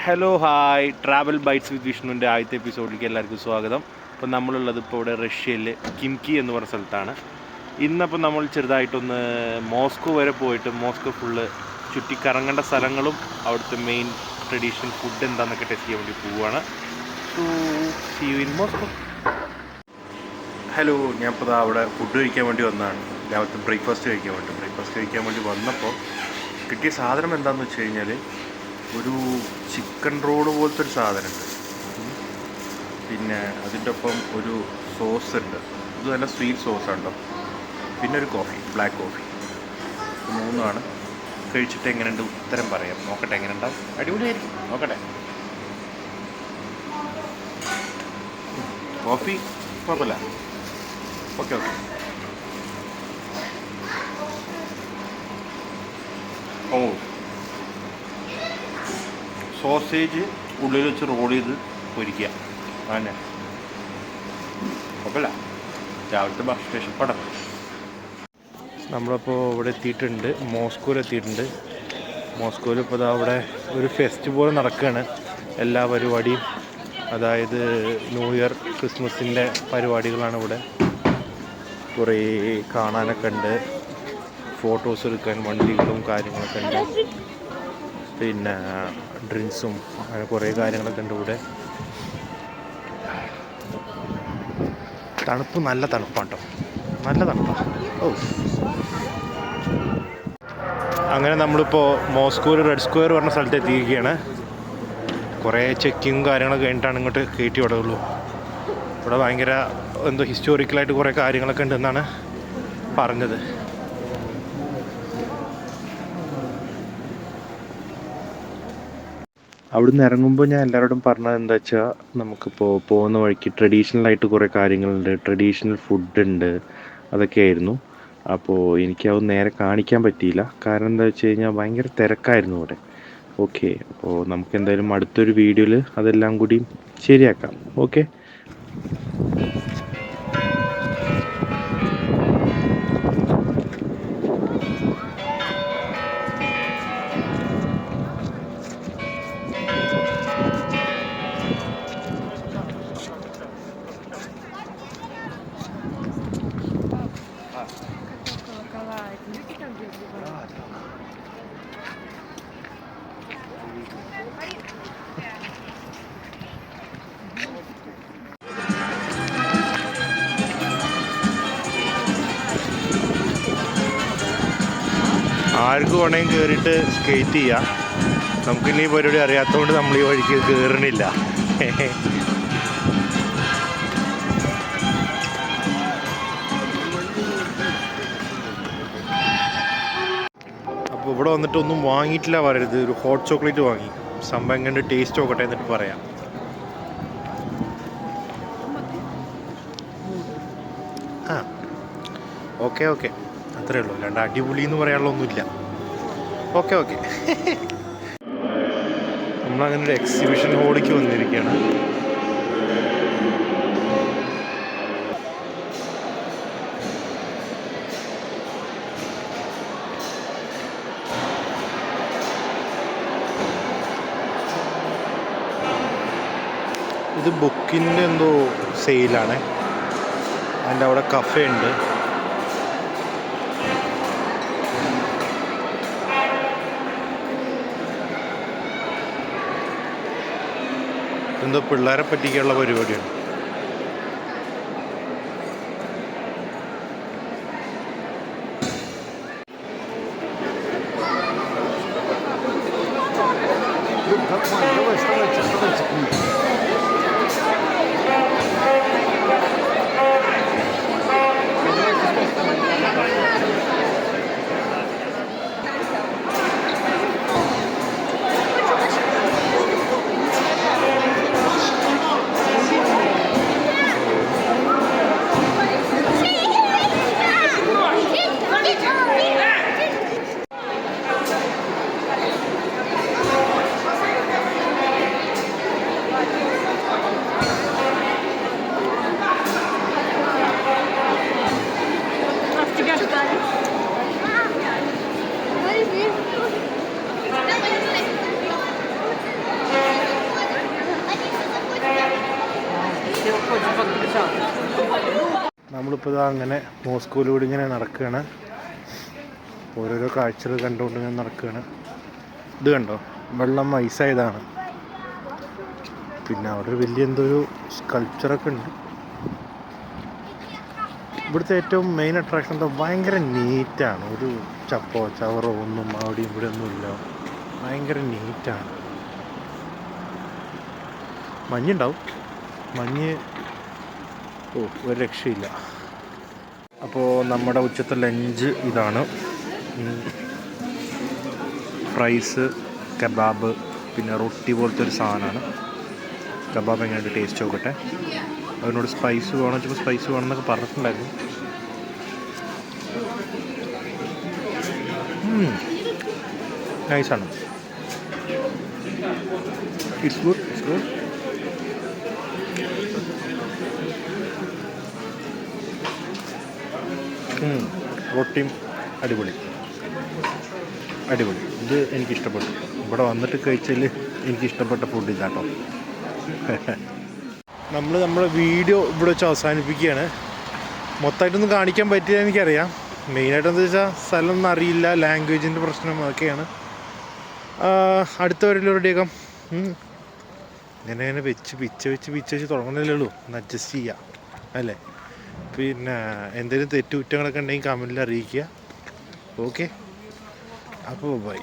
Hello hi, travel bytes വിത്ത് വിഷ്ണുവിൻ്റെ ആദ്യത്തെ എപ്പിസോഡിലേക്ക് എല്ലാവർക്കും സ്വാഗതം. അപ്പോൾ നമ്മളുള്ളത് ഇപ്പോൾ ഇവിടെ റഷ്യയിലെ കിംകി എന്ന് പറഞ്ഞ സ്ഥലത്താണ്. ഇന്നപ്പോൾ നമ്മൾ ചെറുതായിട്ടൊന്ന് മോസ്കോ വരെ പോയിട്ട് മോസ്കോ ഫുള്ള് ചുറ്റിക്കറങ്ങേണ്ട സ്ഥലങ്ങളും അവിടുത്തെ മെയിൻ ട്രഡീഷണൽ ഫുഡ് എന്താണെന്നൊക്കെ ടെസ്റ്റ് ചെയ്യാൻ വേണ്ടി പോവുകയാണ്. So see you in Moscow. Hello, ഞാൻ ഇപ്പോൾ അവിടെ ഫുഡ് കഴിക്കാൻ വേണ്ടി വന്നതാണ്. രാവിലത്തെ ബ്രേക്ക്ഫാസ്റ്റ് കഴിക്കാൻ വേണ്ടി വന്നപ്പോൾ കിട്ടിയ സാധനം എന്താണെന്ന് വെച്ച് കഴിഞ്ഞാൽ ഒരു ചിക്കൻ റോള് പോലത്തെ ഒരു സാധനമുണ്ട്. പിന്നെ അതിൻ്റെ ഒപ്പം ഒരു സോസ് ഉണ്ട്. ഇത് നല്ല സ്വീറ്റ് സോസാണല്ലോ. പിന്നെ ഒരു കോഫി, ബ്ലാക്ക് കോഫി. മൂന്നാണ്. കഴിച്ചിട്ട് എങ്ങനെയുണ്ട് ഉത്തരം പറയാം. നോക്കട്ടെ എങ്ങനെ ഉണ്ടാവും. അടിപൊളിയായിരിക്കും. നോക്കട്ടെ. കോഫി കുഴപ്പമില്ല. ഓക്കെ. ഓ, സോസേജ് ഉള്ളിൽ വെച്ച് റോൾ ചെയ്ത് പൊരിക്കുക. അങ്ങനെ കുഴപ്പമില്ല. രാവിലത്തെ ഭക്ഷണ ഇഷ്ടപ്പെടാം. നമ്മളിപ്പോൾ ഇവിടെ എത്തിയിട്ടുണ്ട്, മോസ്കോയിലെത്തിയിട്ടുണ്ട്. മോസ്കോയിൽ ഇപ്പോൾ അവിടെ ഒരു ഫെസ്റ്റ് പോലെ നടക്കുകയാണ്. എല്ലാ പരിപാടിയും, അതായത് ന്യൂ ഇയർ, ക്രിസ്മസിൻ്റെ പരിപാടികളാണ് ഇവിടെ. കുറേ കാണാനൊക്കെ ഉണ്ട്, ഫോട്ടോസ് എടുക്കാൻ വണ്ടികളും കാര്യങ്ങളൊക്കെ ഉണ്ട്. പിന്നെ ഡ്രിങ്ക്സും അങ്ങനെ കുറേ കാര്യങ്ങളൊക്കെ ഉണ്ട് ഇവിടെ. തണുപ്പ്, നല്ല തണുപ്പാണ് കേട്ടോ, നല്ല തണുപ്പാണ്. ഓ, അങ്ങനെ നമ്മളിപ്പോൾ മോസ്കോയിൽ റെഡ് സ്ക്വയർ പറഞ്ഞ സ്ഥലത്ത് എത്തിയിരിക്കുകയാണ്. കുറേ ചെക്കിങ്ങും കാര്യങ്ങളൊക്കെ കഴിഞ്ഞിട്ടാണ് ഇങ്ങോട്ട് കയറ്റി വിടുള്ളൂ. ഇവിടെ ഭയങ്കര എന്തോ ഹിസ്റ്റോറിക്കലായിട്ട് കുറേ കാര്യങ്ങളൊക്കെ ഉണ്ടെന്നാണ് പറഞ്ഞത്. അവിടുന്ന് ഇറങ്ങുമ്പോൾ ഞാൻ എല്ലാവരോടും പറഞ്ഞത് എന്താ വെച്ചാൽ, നമുക്കിപ്പോൾ പോകുന്ന വഴിക്ക് ട്രഡീഷണലായിട്ട് കുറേ കാര്യങ്ങളുണ്ട്, ട്രഡീഷണൽ ഫുഡുണ്ട്, അതൊക്കെയായിരുന്നു. അപ്പോൾ എനിക്കത് നേരെ കാണിക്കാൻ പറ്റിയില്ല. കാരണം എന്താ വെച്ച് കഴിഞ്ഞാൽ ഭയങ്കര തിരക്കായിരുന്നു ഇവിടെ. ഓക്കെ, അപ്പോൾ നമുക്ക് എന്തായാലും അടുത്തൊരു വീഡിയോയിൽ അതെല്ലാം കൂടി ശരിയാക്കാം. ഓക്കെ. ആർക്ക് വേണമെങ്കിൽ കയറിയിട്ട് സ്കേറ്റ് ചെയ്യാം. നമുക്കിനി പരിപാടി അറിയാത്തതുകൊണ്ട് നമ്മൾ ഈ വഴിക്ക് കയറണില്ല. അപ്പോൾ ഇവിടെ വന്നിട്ട് ഒന്നും വാങ്ങിയിട്ടില്ല പറയരുത്. ഒരു ഹോട്ട് ചോക്ലേറ്റ് വാങ്ങി. സംഭവം എങ്ങനെ ടേസ്റ്റ് നോക്കട്ടെ എന്നിട്ട് പറയാം. ആ, ഓക്കെ, അത്രേ ഉള്ളൂ. അല്ലാണ്ട് അടിപൊളി എന്ന് പറയാനുള്ള ഒന്നുമില്ല. ഓക്കെ. നമ്മളങ്ങനെ ഒരു എക്സിബിഷൻ ഹോളിലേക്ക് വന്നിരിക്കുകയാണ്. ഇത് ബുക്കിൻ്റെ എന്തോ സെയിലാണ്. അതിൻ്റെ അവിടെ കഫേ ഉണ്ട്. എന്തോ പിള്ളേരെ പറ്റിക്കാനുള്ള പരിപാടിയാണ്. നമ്മളിപ്പോൾ ഇതാ അങ്ങനെ മോസ്കോയിലൂടെ ഇങ്ങനെ നടക്കുകയാണ്. ഓരോരോ കാഴ്ചകൾ കണ്ടുകൊണ്ട് ഇങ്ങനെ നടക്കുകയാണ്. ഇത് കണ്ടോ, വെള്ളം ഐസായതാണ്. പിന്നെ അവിടെ ഒരു വലിയ എന്തോ ഒരു സ്കൾപ്ചറൊക്കെ ഉണ്ട്. ഇവിടുത്തെ ഏറ്റവും മെയിൻ അട്രാക്ഷൻ എന്താ, ഭയങ്കര നീറ്റാണ്. ഒരു ചപ്പോ ചവറോ ഒന്നും അവിടെ ഇവിടെ ഒന്നുമില്ല. ഭയങ്കര നീറ്റാണ്. മഞ്ഞുണ്ടാവും, മഞ്ഞ് ഒരു രക്ഷയില്ല. അപ്പോൾ നമ്മുടെ ഉച്ചത്തെ ലഞ്ച് ഇതാണ്. ഫ്രൈസ്, കബാബ്, പിന്നെ റൊട്ടി പോലത്തെ ഒരു സാധനമാണ്. കബാബ് എങ്ങനെയുണ്ട് ടേസ്റ്റ് നോക്കട്ടെ. അതിനോട് സ്പൈസ് വേണം വെച്ചപ്പോൾ സ്പൈസ് വേണമെന്നൊക്കെ പറഞ്ഞിട്ടുണ്ടായിരുന്നു. നൈസാണ്. It's good, it's good. റൊട്ടിയും അടിപൊളി, അടിപൊളി. ഇത് എനിക്കിഷ്ടപ്പെട്ടു. ഇവിടെ വന്നിട്ട് കഴിച്ചാൽ എനിക്കിഷ്ടപ്പെട്ട ഫുഡ് ഇതാട്ടോ. നമ്മൾ നമ്മുടെ വീഡിയോ ഇവിടെ വെച്ച് അവസാനിപ്പിക്കുകയാണ്. മൊത്തമായിട്ടൊന്നും കാണിക്കാൻ പറ്റില്ല എനിക്കറിയാം. മെയിനായിട്ടെന്താ വെച്ചാൽ സ്ഥലമൊന്നും അറിയില്ല, ലാംഗ്വേജിൻ്റെ പ്രശ്നം അതൊക്കെയാണ്. അടുത്ത വരല്ലോ റെഡിയാക്കാം. ഇങ്ങനെ വെച്ച് തുടങ്ങുന്നില്ലേ ഉള്ളൂ. ഒന്ന് അഡ്ജസ്റ്റ് ചെയ്യുക അല്ലേ. പിന്നെ എന്തെങ്കിലും തെറ്റുകുറ്റങ്ങളൊക്കെ ഉണ്ടെങ്കിൽ കമൻറ്റിൽ അറിയിക്കുക. ഓക്കെ, അപ്പോൾ ബൈ.